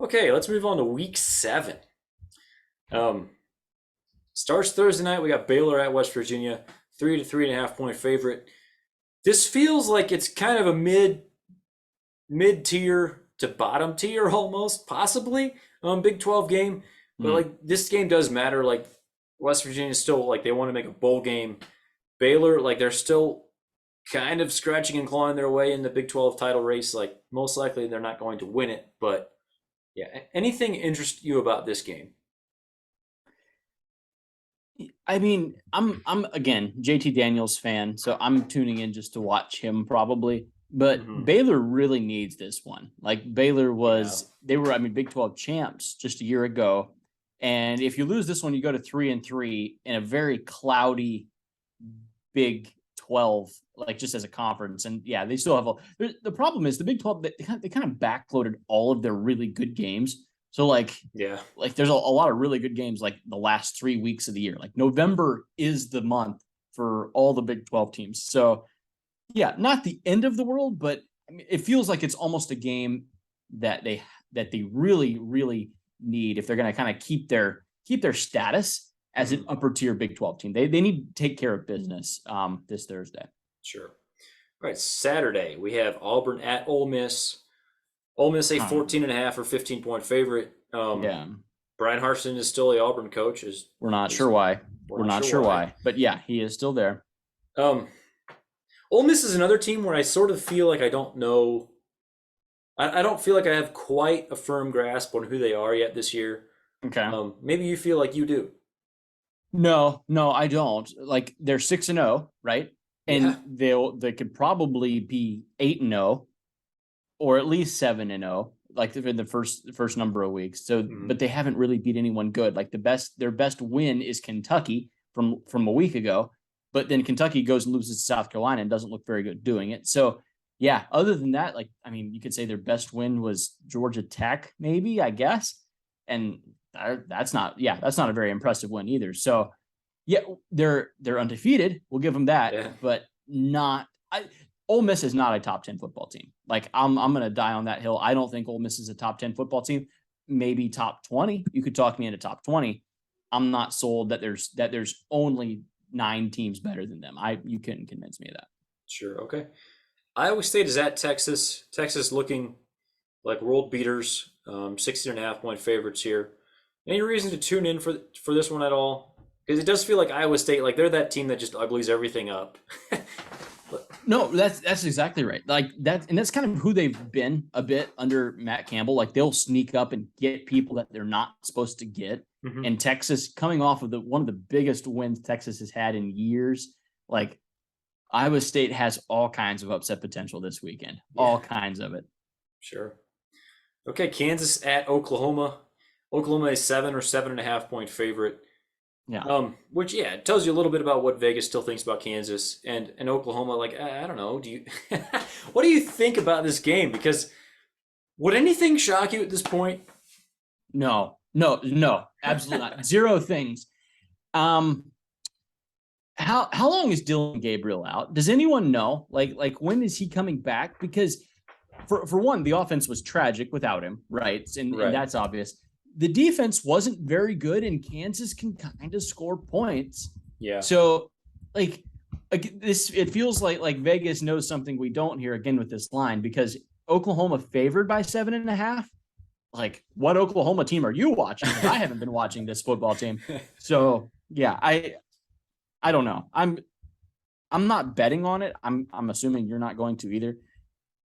Okay, let's move on to week 7. Um, Starts Thursday night. We got Baylor at West Virginia, 3 to 3.5 point favorite. This feels like it's kind of a mid tier to bottom tier almost, possibly Big 12 game. But like this game does matter. Like West Virginia still like they want to make a bowl game. Baylor like they're still kind of scratching and clawing their way in the Big 12 title race. Like most likely they're not going to win it, but yeah. Anything interest you about this game? I mean, I'm again JT Daniels fan, so I'm tuning in just to watch him probably. But Baylor really needs this one. Like Baylor they were Big 12 champs just a year ago, and if you lose this one, you go to 3-3 in a very cloudy Big 12, like just as a conference. And yeah, they still have the problem is the Big 12 they kind of backloaded all of their really good games. So like there's a lot of really good games like the last 3 weeks of the year. Like November is the month for all the Big 12 teams. So yeah, not the end of the world, but I mean, it feels like it's almost a game that they really, really need if they're going to kind of keep their status as an upper tier Big 12 team. They need to take care of business this Thursday. Sure. All right, Saturday we have Auburn at Ole Miss. Ole Miss a 14.5 or 15-point favorite. Brian Harsin is still the Auburn coach. We're not sure why. We're not sure why. But yeah, he is still there. Ole Miss is another team where I sort of feel like I don't know. I don't feel like I have quite a firm grasp on who they are yet this year. Okay. Maybe you feel like you do. No, I don't. Like they're 6-0, right? And they could probably be 8-0. Or at least 7-0, like in the first number of weeks. So, but they haven't really beat anyone good. Like their best win is Kentucky from a week ago, but then Kentucky goes and loses to South Carolina and doesn't look very good doing it. So, yeah. Other than that, you could say their best win was Georgia Tech, maybe I guess, and that's not a very impressive win either. So, yeah, they're undefeated. We'll give them that, but not. Ole Miss is not a top 10 football team. Like I'm going to die on that hill. I don't think Ole Miss is a top 10 football team. Maybe top 20. You could talk me into top 20. I'm not sold that there's only 9 teams better than them. You couldn't convince me of that. Sure. Okay. Iowa State is at Texas. Texas looking like world beaters. 16.5 point favorites here. Any reason to tune in for this one at all? Because it does feel like Iowa State, like they're that team that just uglies everything up. No, that's exactly right. Like that, and that's kind of who they've been a bit under Matt Campbell. Like they'll sneak up and get people that they're not supposed to get. And Texas, coming off of one of the biggest wins Texas has had in years, like Iowa State has all kinds of upset potential this weekend. All kinds of it. Sure. Okay, Kansas at Oklahoma. Oklahoma is 7 or 7.5 point favorite. Yeah. Which it tells you a little bit about what Vegas still thinks about Kansas and Oklahoma. Like, I don't know. What do you think about this game? Because would anything shock you at this point? No, absolutely not. Zero things. How long is Dylan Gabriel out? Does anyone know? Like when is he coming back? Because for one, the offense was tragic without him, right? And that's obvious. The defense wasn't very good, and Kansas can kind of score points. Yeah. So, like it feels like Vegas knows something we don't here again with this line, because Oklahoma favored by 7.5. Like, what Oklahoma team are you watching? I haven't been watching this football team. So yeah, I don't know. I'm not betting on it. I'm assuming you're not going to either.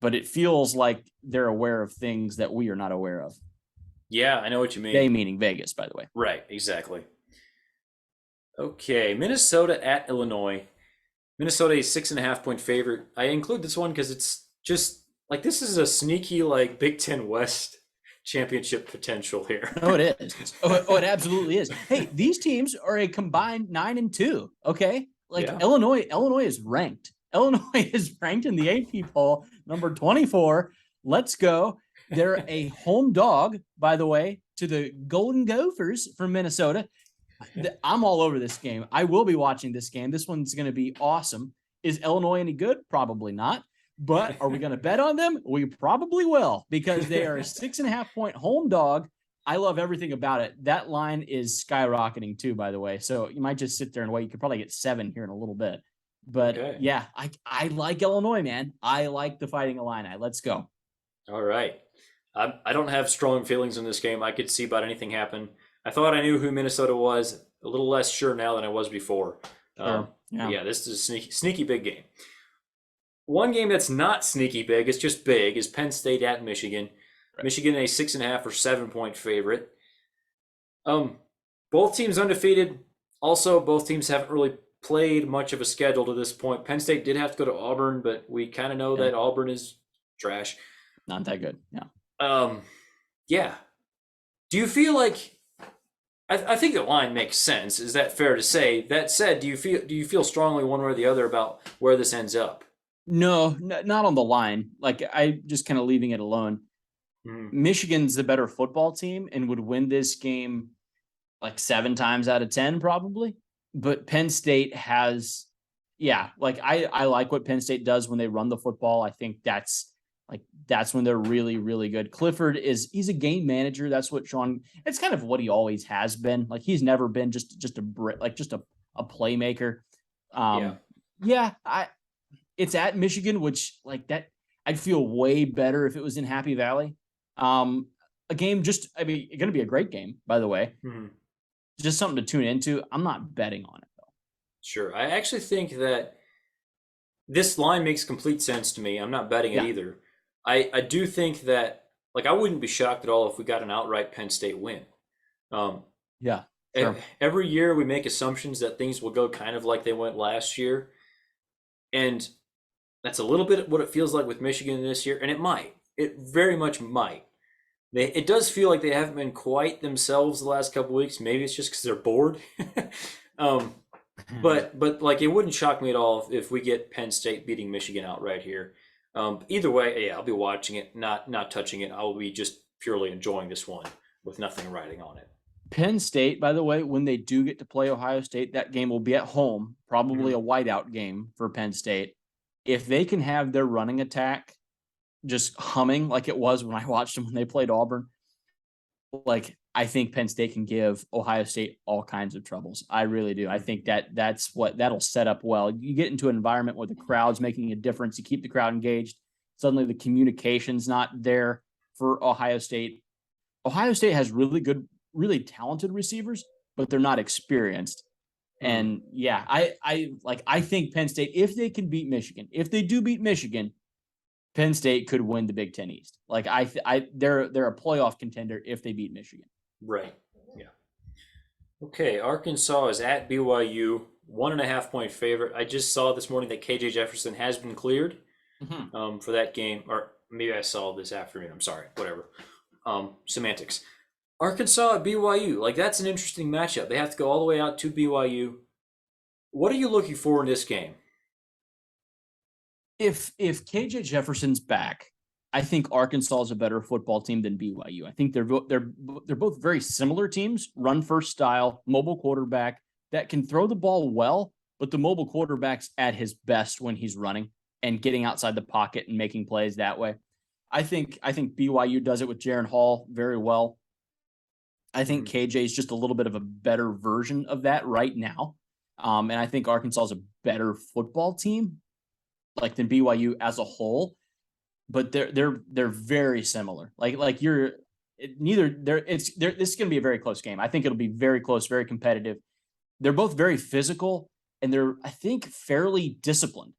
But it feels like they're aware of things that we are not aware of. Yeah, I know what you mean. They meaning Vegas, by the way. Right, exactly. Okay, Minnesota at Illinois. Minnesota is 6.5 point favorite. I include this one because it's just like this is a sneaky like Big Ten West championship potential here. Oh, it is. Oh, it absolutely is. Hey, these teams are a combined 9-2. Okay, Illinois is ranked. Illinois is ranked in the AP poll number 24. Let's go. They're a home dog, by the way, to the Golden Gophers from Minnesota. I'm all over this game. I will be watching this game. This one's going to be awesome. Is Illinois any good? Probably not. But are we going to bet on them? We probably will, because they are a 6.5-point home dog. I love everything about it. That line is skyrocketing too, by the way. So you might just sit there and wait. You could probably get 7 here in a little bit. But Okay. yeah, I like Illinois, man. I like the Fighting Illini. Let's go. All right. I don't have strong feelings in this game. I could see about anything happen. I thought I knew who Minnesota was. A little less sure now than I was before. Sure. Yeah, this is a sneaky big game. One game that's not sneaky big, it's just big, is Penn State at Michigan. Right. Michigan a 6.5 or 7-point favorite. Both teams undefeated. Also, both teams haven't really played much of a schedule to this point. Penn State did have to go to Auburn, but we kind of know that Auburn is trash. Not that good. Yeah. Yeah. Do you feel like? I think the line makes sense. Is that fair to say? That said, do you feel strongly one way or the other about where this ends up? No, not on the line. Like, I just kind of leaving it alone. Michigan's the better football team and would win this game like 7 times out of 10 probably. But Penn State has, like I like what Penn State does when they run the football. I think that's when they're really, really good. Clifford he's a game manager. That's what it's kind of what he always has been. Like, he's never been just a playmaker. It's at Michigan, which like that I'd feel way better if it was in Happy Valley. A game going to be a great game, by the way. Just something to tune into. I'm not betting on it though. Sure. I actually think that this line makes complete sense to me. I'm not betting it either. I do think that, like, I wouldn't be shocked at all if we got an outright Penn State win. Sure. Every year we make assumptions that things will go kind of like they went last year. And that's a little bit what it feels like with Michigan this year. And it might. It very much might. It does feel like they haven't been quite themselves the last couple of weeks. Maybe it's just because they're bored. But like, it wouldn't shock me at all if we get Penn State beating Michigan outright here. Either way, I'll be watching it, not touching it. I'll be just purely enjoying this one with nothing riding on it. Penn State, by the way, when they do get to play Ohio State, that game will be at home, probably a whiteout game for Penn State. If they can have their running attack just humming like it was when I watched them when they played Auburn, like, I think Penn State can give Ohio State all kinds of troubles. I really do. I think that'll set up well. You get into an environment where the crowd's making a difference. You keep the crowd engaged. Suddenly the communication's not there for Ohio State. Ohio State has really good, really talented receivers, but they're not experienced. And I think Penn State, if they can beat Michigan, if they do beat Michigan, Penn State could win the Big Ten East. Like, they're a playoff contender if they beat Michigan. Right. Yeah. Okay. Arkansas is at BYU, 1.5-point favorite. I just saw this morning that KJ Jefferson has been cleared for that game, or maybe I saw this afternoon. I'm sorry. Whatever. Semantics. Arkansas at BYU. Like, that's an interesting matchup. They have to go all the way out to BYU. What are you looking for in this game? If KJ Jefferson's back, I think Arkansas is a better football team than BYU. I think they're both very similar teams, run first style, mobile quarterback that can throw the ball well, but the mobile quarterback's at his best when he's running and getting outside the pocket and making plays that way. I think BYU does it with Jaren Hall very well. I think KJ is just a little bit of a better version of that right now. And I think Arkansas is a better football team, like, than BYU as a whole. But they're very similar. This is going to be a very close game. I think it'll be very close, very competitive. They're both very physical, and they're, I think, fairly disciplined.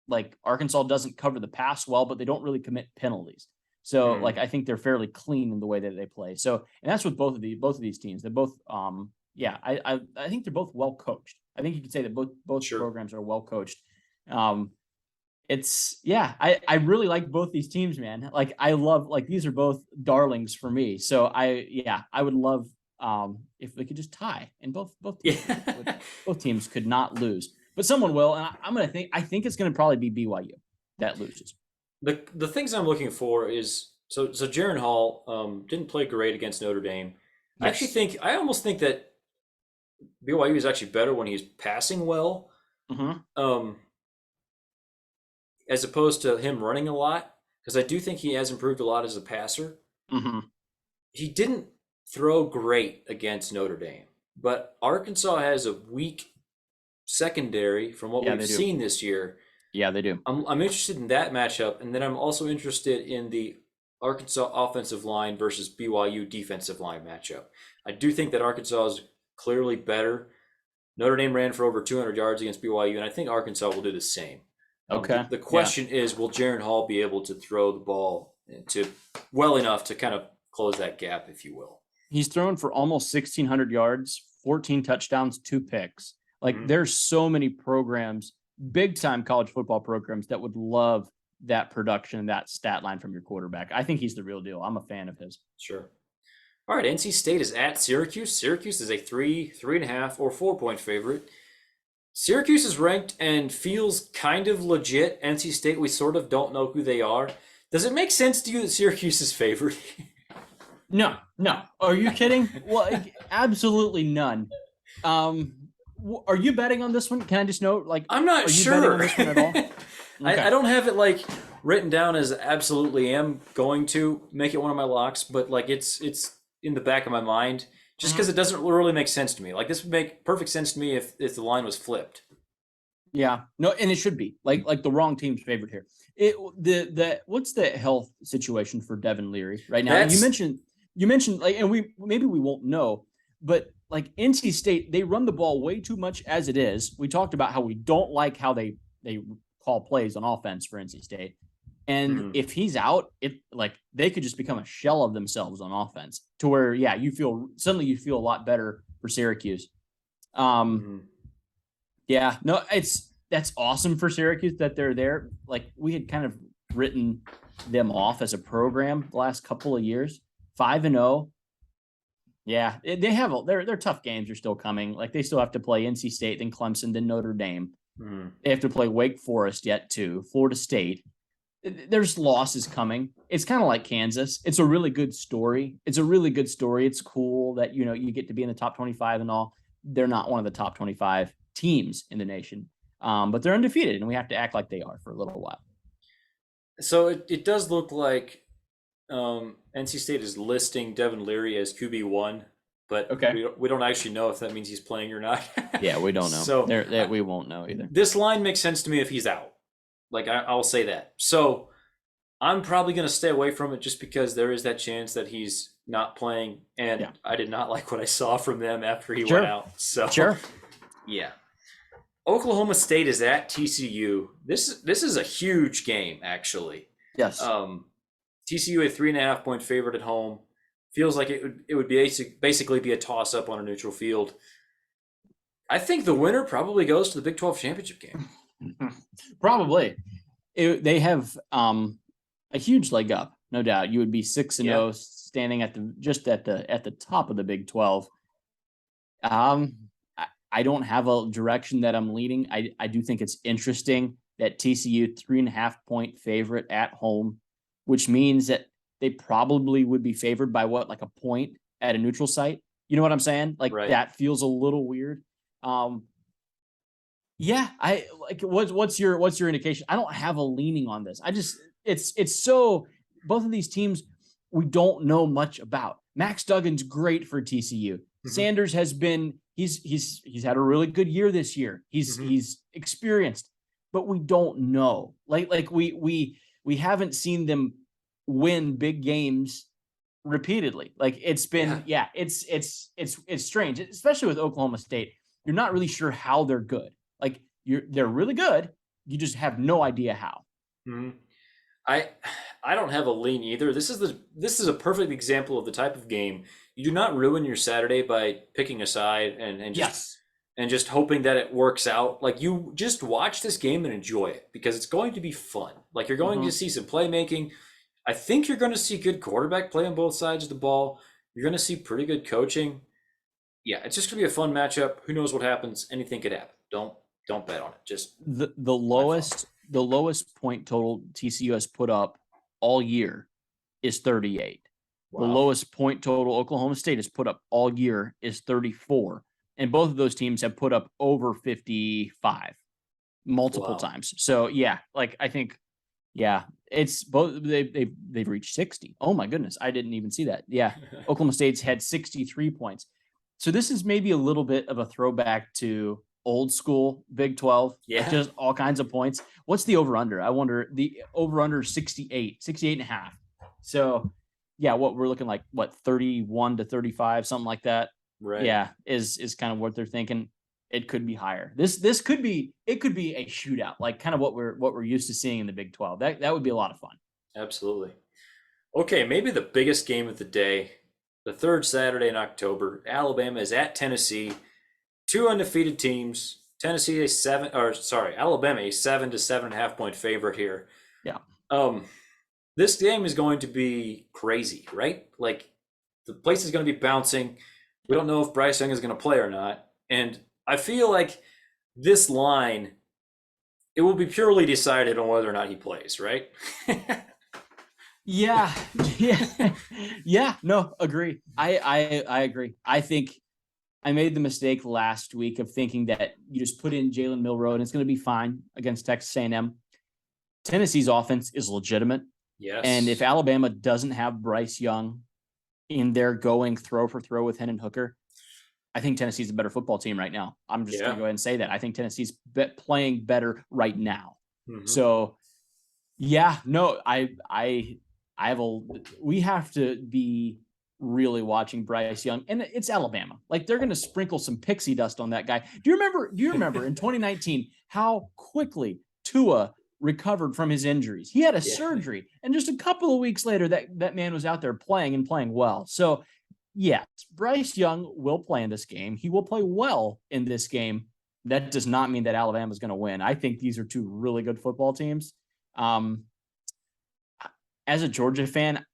Like, Arkansas doesn't cover the pass well, but they don't really commit penalties. So like, I think they're fairly clean in the way that they play. So, and that's with both of these teams. They're both I think they're both well coached. I think you could say that both programs are well coached. I really like both these teams, man. Like, I love, like, these are both darlings for me. So I would love if they could just tie, and both teams could not lose, but someone will. And I think it's going to probably be BYU that loses. The things I'm looking for is, so Jaren Hall didn't play great against Notre Dame. Yes. I almost think that BYU is actually better when he's passing well. as opposed to him running a lot, because I do think he has improved a lot as a passer. Mm-hmm. He didn't throw great against Notre Dame, but Arkansas has a weak secondary from what Yeah, we've they do. seen this year. Yeah, they do. I'm interested in that matchup, and then I'm also interested in the Arkansas offensive line versus BYU defensive line matchup. I do think that Arkansas is clearly better. Notre Dame ran for over 200 yards against BYU, and I think Arkansas will do the same. Okay. The question is, will Jaron Hall be able to throw the ball to well enough to kind of close that gap, if you will? He's thrown for almost 1,600 yards, 14 touchdowns, 2 picks. Like, there's so many programs, big-time college football programs, that would love that production, that stat line from your quarterback. I think he's the real deal. I'm a fan of his. Sure. All right, NC State is at Syracuse. Syracuse is a 3.5, or 4-point favorite. Syracuse is ranked and feels kind of legit. NC State, we sort of don't know who they are. Does it make sense to you that Syracuse is favored? No. Are you kidding? Well, absolutely none. Are you betting on this one? Can I just know? Like, I'm not are you sure. betting on this one at all? Okay. I don't have it like written down as absolutely am going to make it one of my locks, but like it's in the back of my mind just because it doesn't really make sense to me. Like this would make perfect sense to me if the line was flipped. Yeah, no, and it should be like the wrong team's favorite here. The what's the health situation for Devin Leary right now? You mentioned like, and we won't know, but like NC State, they run the ball way too much as it is. We talked about how we don't like how they call plays on offense for NC State. And if he's out, it like they could just become a shell of themselves on offense to where, yeah, you feel a lot better for Syracuse. Yeah, no, that's awesome for Syracuse that they're there. Like we had kind of written them off as a program the last couple of years, 5-0. Yeah, they have their tough games are still coming. Like they still have to play NC State, then Clemson, then Notre Dame. They have to play Wake Forest yet too, Florida State. There's losses coming. It's kind of like Kansas. It's a really good story. It's cool that, you know, you get to be in the top 25 and all. They're not one of the top 25 teams in the nation, but they're undefeated, and we have to act like they are for a little while. So it does look like NC State is listing Devin Leary as QB1, but we don't actually know if that means he's playing or not. Yeah, we don't know. So we won't know either. This line makes sense to me if he's out. Like I'll say that. So I'm probably going to stay away from it just because there is that chance that he's not playing, and I did not like what I saw from them after he went out. So yeah. Oklahoma State is at TCU. This is a huge game, actually. Yes. TCU a 3.5-point favorite at home. Feels like it would be basically be a toss up on a neutral field. I think the winner probably goes to the Big 12 championship game. Probably. They have a huge leg up, no doubt. You would be 6-0, standing at the top of the Big 12. I don't have a direction that I'm leaning. I do think it's interesting that TCU 3.5-point favorite at home, which means that they probably would be favored by like a point at a neutral site. You know what I'm saying? Like that feels a little weird. Yeah, I like what's your indication? I don't have a leaning on this. I just it's so both of these teams we don't know much about. Max Duggan's great for TCU. Sanders has been he's had a really good year this year. He's experienced, but we don't know. Like we haven't seen them win big games repeatedly. Like it's been it's strange, especially with Oklahoma State. You're not really sure how they're good. Like they're really good. You just have no idea how. I don't have a lean either. This is a perfect example of the type of game you do not ruin your Saturday by picking a side and just hoping that it works out. Like you just watch this game and enjoy it because it's going to be fun. Like you're going to see some playmaking. I think you're going to see good quarterback play on both sides of the ball. You're going to see pretty good coaching. Yeah, it's just going to be a fun matchup. Who knows what happens? Anything could happen. Don't bet on it. Just the lowest point total TCU has put up all year is 38. Wow. The lowest point total Oklahoma State has put up all year is 34. And both of those teams have put up over 55. multiple times. So yeah, like I think, yeah, it's both. They've reached 60. Oh my goodness, I didn't even see that. Yeah, Oklahoma State's had 63 points. So this is maybe a little bit of a throwback to old school Big 12, Yeah. like just all kinds of points. What's the over under? I wonder. The over under 68 and a half. So yeah, what we're looking like, what, 31 to 35, something like that. Right. Yeah, is kind of what they're thinking. It could be higher. This could be a shootout, like kind of what we're used to seeing in the Big 12. That would be a lot of fun. Absolutely. Okay, maybe the biggest game of the day, the third Saturday in October. Alabama is at Tennessee. Two undefeated teams. Tennessee Alabama a 7 to 7.5 point favorite here. Yeah. This game is going to be crazy, right? Like the place is going to be bouncing. We don't know if Bryce Young is going to play or not, and I feel like this line, it will be purely decided on whether or not he plays, right? Yeah. No, agree. I agree. I think I made the mistake last week of thinking that you just put in Jalen Milroe and it's going to be fine against Texas A&M. Tennessee's offense is legitimate. Yes. And if Alabama doesn't have Bryce Young in there going throw for throw with Hendon Hooker, I think Tennessee's a better football team right now. I'm just going to go ahead and say that. I think Tennessee's playing better right now. Mm-hmm. So, yeah, no, we have to be really watching Bryce Young, and it's Alabama. Like they're going to sprinkle some pixie dust on that guy. Do you remember in 2019 how quickly Tua recovered from his injuries? He had a surgery, and just a couple of weeks later, that man was out there playing well. So, yes, Bryce Young will play in this game. He will play well in this game. That does not mean that Alabama is going to win. I think these are two really good football teams. As a Georgia fan,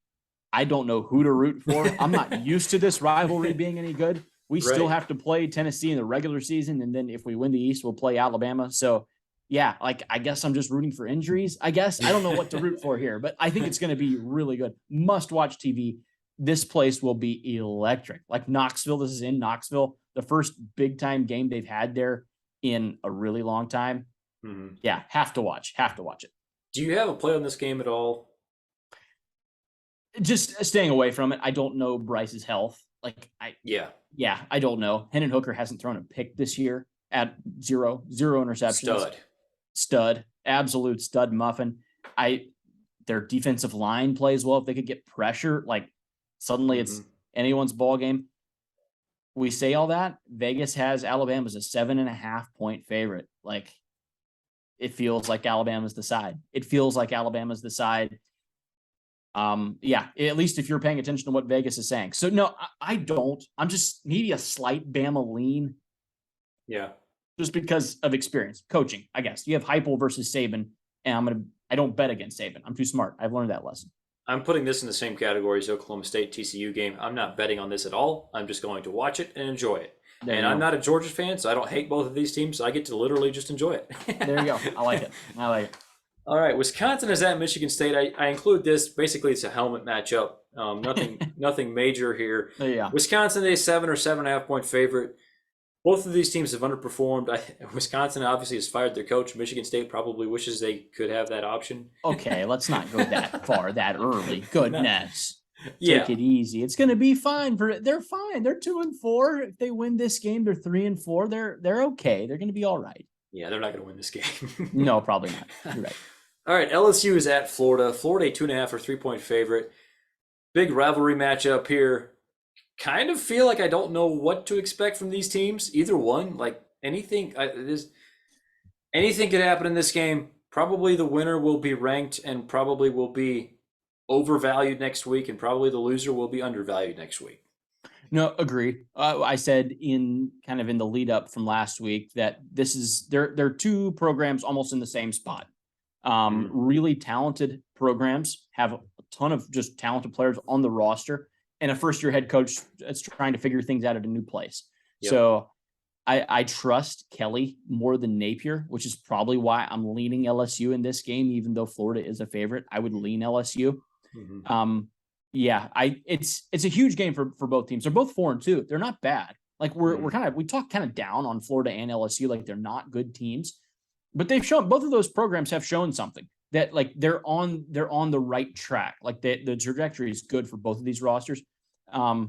I don't know who to root for. I'm not used to this rivalry being any good. We still have to play Tennessee in the regular season, and then if we win the East, we'll play Alabama. So, yeah, like I guess I'm just rooting for injuries. I guess I don't know what to root for here, but I think it's going to be really good. Must-watch TV. This place will be electric. Like Knoxville, this is in Knoxville, the first big-time game they've had there in a really long time. Mm-hmm. Yeah, have to watch it. Do you have a play on this game at all? Just staying away from it. I don't know Bryce's health. I don't know. Hendon Hooker hasn't thrown a pick this year at zero interceptions. Stud, absolute stud muffin. Their defensive line plays well. If they could get pressure, like suddenly it's anyone's ball game. We say all that. Vegas has Alabama as a 7.5 point favorite. Like it feels like Alabama's the side. At least if you're paying attention to what Vegas is saying. So no, I don't. I'm just maybe a slight Bama lean. Yeah. Just because of experience, coaching, I guess. You have Heupel versus Saban, and I don't bet against Saban. I'm too smart. I've learned that lesson. I'm putting this in the same category as Oklahoma State TCU game. I'm not betting on this at all. I'm just going to watch it and enjoy it. I'm not a Georgia fan, so I don't hate both of these teams. So I get to literally just enjoy it. There you go. I like it. All right, Wisconsin is at Michigan State. I include this. Basically, it's a helmet matchup. Nothing major here. Yeah. Wisconsin, a 7 or 7.5 point favorite. Both of these teams have underperformed. Wisconsin obviously has fired their coach. Michigan State probably wishes they could have that option. Okay, let's not go that far that early. Goodness. Take it easy. It's going to be fine. They're fine. They're 2-4. If they win this game, they're 3-4. They're okay. They're going to be all right. Yeah, they're not going to win this game. No, probably not. You're right. All right, LSU is at Florida. Florida, a 2.5 or 3 point favorite. Big rivalry matchup here. Kind of feel like I don't know what to expect from these teams. Either one, like anything could happen in this game. Probably the winner will be ranked and probably will be overvalued next week, and probably the loser will be undervalued next week. No, agree. I said in the lead up from last week that this is they're two programs almost in the same spot. Really talented programs, have a ton of just talented players on the roster, and a first-year head coach that's trying to figure things out at a new place. Yep. So I trust Kelly more than Napier, which is probably why I'm leaning LSU in this game, even though Florida is a favorite. I would lean LSU. Mm-hmm. It's a huge game for both teams. They're both 4-2. They're not bad. Like we talk kind of down on Florida and LSU, like they're not good teams. but they've shown, both of those programs have shown something that like they're on the right track. Like the trajectory is good for both of these rosters. I'd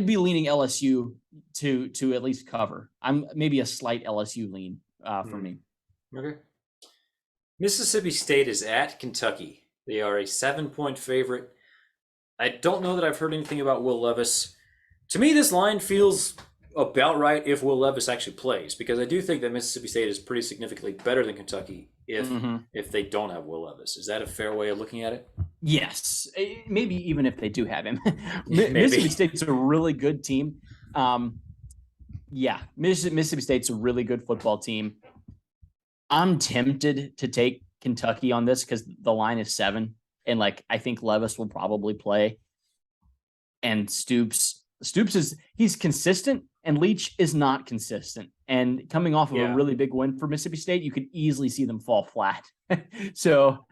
be leaning LSU to at least cover. I'm maybe a slight LSU lean for me. Okay. Mississippi State is at Kentucky. They are a 7-point favorite. I don't know that I've heard anything about Will Levis. To me, this line feels about right if Will Levis actually plays, because I do think that Mississippi State is pretty significantly better than Kentucky if they don't have Will Levis. Is that a fair way of looking at it? Yes, maybe even if they do have him. Mississippi State's a really good team. Mississippi State's a really good football team. I'm tempted to take Kentucky on this because the line is 7, and like I think Levis will probably play. And Stoops he's consistent, and Leach is not consistent. And coming off of a really big win for Mississippi State, you could easily see them fall flat. So,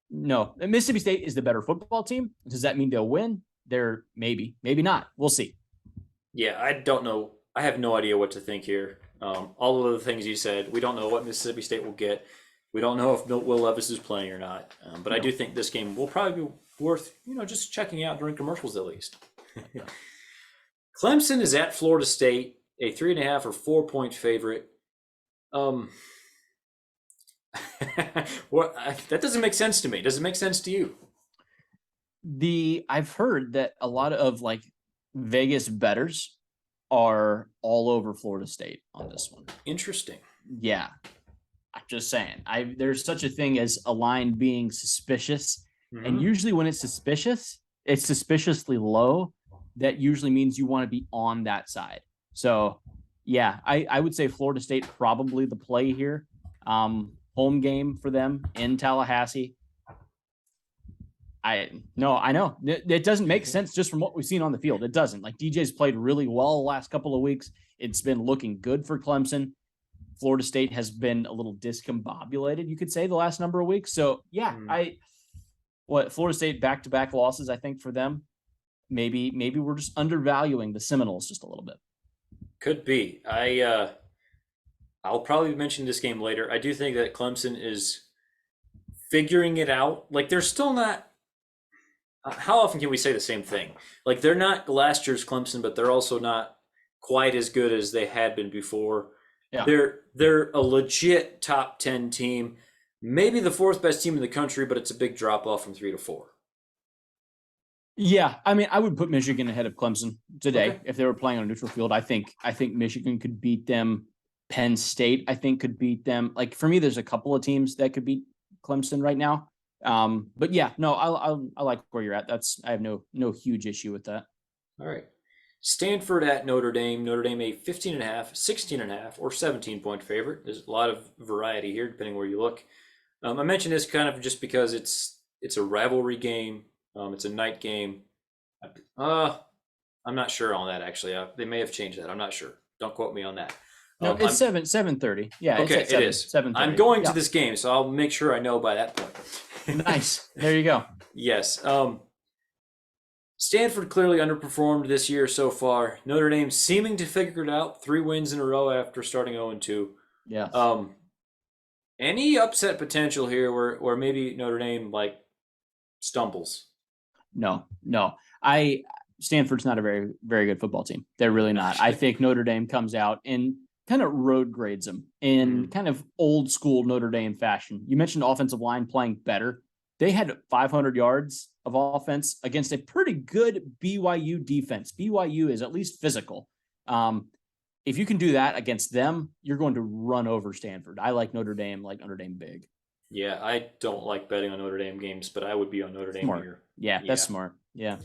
Mississippi State is the better football team. Does that mean they'll win? They're maybe not. We'll see. Yeah, I don't know. I have no idea what to think here. All of the things you said, we don't know what Mississippi State will get. We don't know if Will Levis is playing or not. But I do think this game will probably be worth, just checking out during commercials at least. Clemson is at Florida State, a 3.5 or 4-point favorite. That doesn't make sense to me. Does it make sense to you? I've heard that a lot of like Vegas bettors are all over Florida State on this one. Interesting. Yeah. I'm just saying. There's such a thing as a line being suspicious. Mm-hmm. And usually when it's suspiciously low. That usually means you want to be on that side. So yeah, I would say Florida State probably the play here. Home game for them in Tallahassee. I know. It doesn't make sense just from what we've seen on the field. It doesn't. Like DJ's played really well the last couple of weeks. It's been looking good for Clemson. Florida State has been a little discombobulated, you could say, the last number of weeks. So yeah, Florida State back-to-back losses, I think, for them. Maybe we're just undervaluing the Seminoles just a little bit. Could be. I'll probably mention this game later. I do think that Clemson is figuring it out. Like they're still not. How often can we say the same thing? Like they're not last year's Clemson, but they're also not quite as good as they had been before. Yeah. They're a legit top 10 team, maybe the 4th best team in the country, but it's a big drop off from 3 to 4. Yeah, I mean, I would put Michigan ahead of Clemson today if they were playing on a neutral field. I think Michigan could beat them. Penn State, I think, could beat them. Like for me, there's a couple of teams that could beat Clemson right now. But yeah, no, I like where you're at. I have no huge issue with that. All right. Stanford at Notre Dame. Notre Dame a 15.5, 16.5, or 17-point favorite. There's a lot of variety here, depending where you look. I mentioned this kind of just because it's a rivalry game. It's a night game. I'm not sure on that, actually. They may have changed that. I'm not sure. Don't quote me on that. No, it's 7:30. Yeah, okay, it is 7:30. I'm going to this game, so I'll make sure I know by that point. Nice. There you go. Yes. Stanford clearly underperformed this year so far. Notre Dame seeming to figure it out. 3 wins in a row after starting 0-2. Yes. Any upset potential here where maybe Notre Dame stumbles? No. Stanford's not a very, very good football team. They're really not. I think Notre Dame comes out and kind of road grades them in kind of old school Notre Dame fashion. You mentioned offensive line playing better. They had 500 yards of offense against a pretty good BYU defense. BYU is at least physical. If you can do that against them, you're going to run over Stanford. I like Notre Dame big. Yeah, I don't like betting on Notre Dame games, but I would be on Notre Dame here. Yeah, that's smart. Yeah.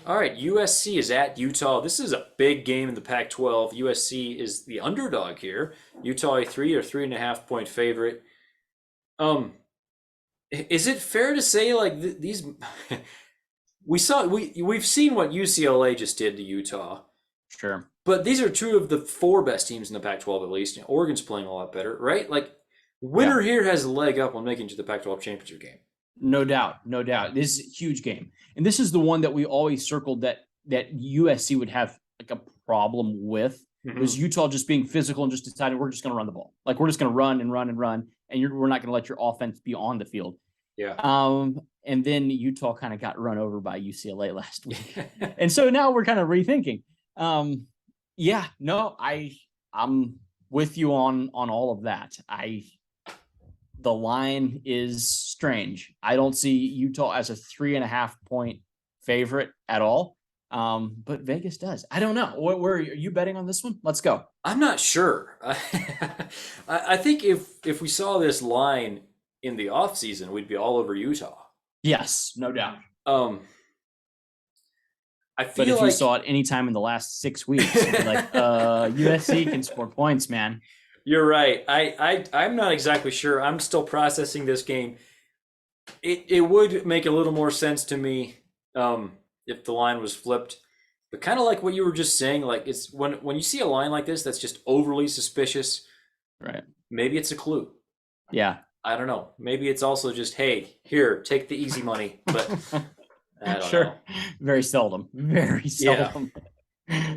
All right, USC is at Utah. This is a big game in the Pac-12. USC is the underdog here. Utah a 3 or 3.5 point favorite. Is it fair to say these? We've seen what UCLA just did to Utah. Sure. But these are 2 of the 4 best teams in the Pac-12 at least. Oregon's playing a lot better, right? Winner here has a leg up on making it to the Pac-12 championship game. No doubt. This is a huge game. And this is the one that we always circled that USC would have a problem with. It was Utah just being physical and just deciding we're just going to run the ball. Like we're just going to run and run and run, and we're not going to let your offense be on the field. Yeah. And then Utah kind of got run over by UCLA last week, and so now we're kind of rethinking. Yeah, no, I'm with you on all of that. The line is strange. I don't see Utah as a 3.5 point favorite at all. But Vegas does. I don't know. Where are you betting on this one? Let's go. I'm not sure. I think if we saw this line in the offseason, we'd be all over Utah. Yes, no doubt. I feel but if like you saw it anytime in the last 6 weeks, you'd be like, USC can score points, man. You're right. I'm not exactly sure. I'm still processing this game. It would make a little more sense to me if the line was flipped. But kind of like what you were just saying, like it's when you see a line like this that's just overly suspicious, right? Maybe it's a clue. Yeah. I don't know. Maybe it's also just, hey, here, take the easy money. But I don't know. Very seldom. Very seldom. Yeah.